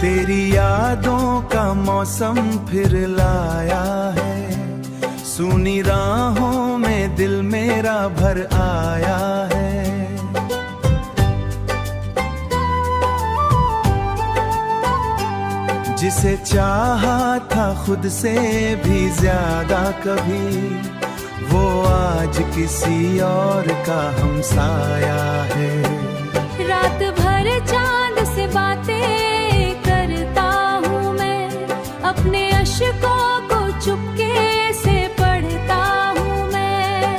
तेरी यादों का मौसम फिर लाया है, सूनी राहों में दिल मेरा भर आया है। जिसे चाहा था खुद से भी ज्यादा कभी, वो आज किसी और का हमसाया है। रात भर चांद से बातें करता हूँ मैं, अपने अश्कों को चुपके से पढ़ता हूँ मैं।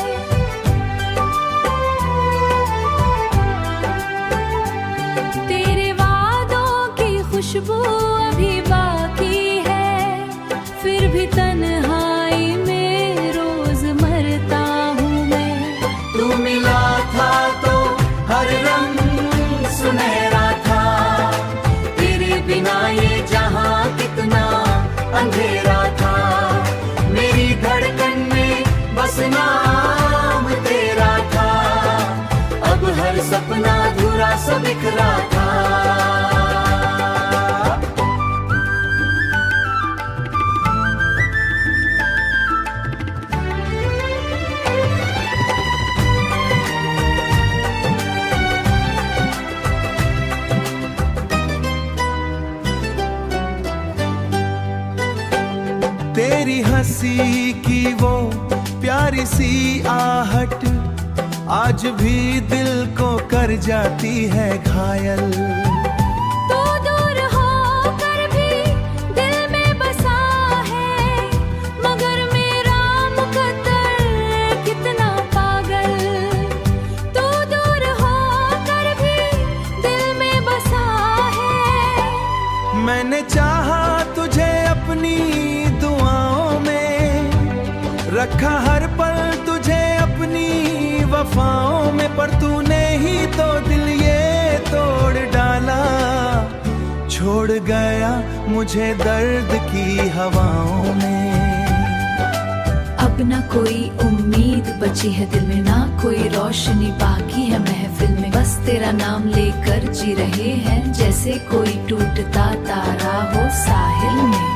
तेरे वादों की खुशबू अभी बाकी है, फिर भी तन्हाई में रोज मरता हूँ मैं। तू मिला था तो हर रंग सुनहरा था, तेरे बिना ये जहां कितना अंधेरा था। मेरी धड़कन में बस नाम तेरा था, अब हर सपना अधूरा सा बिखरा था। तेरी हंसी की वो प्यारी सी आहट आज भी दिल को कर जाती है घायल। तू दूर होकर भी दिल में बसा है, मगर मेरा मुकद्दर कितना पागल। तू दूर होकर भी दिल में बसा है। मैंने चाहा तुझे अपनी दुआओं में, रखा हर पल तुझे अपनी वफाओं में, पर तूने ही तो दिल ये तोड़ डाला, छोड़ गया मुझे दर्द की हवाओं में। अब ना कोई उम्मीद बची है दिल में, ना कोई रोशनी बाकी है महफिल में। बस तेरा नाम लेकर जी रहे हैं, जैसे कोई टूटता तारा हो साहिल में।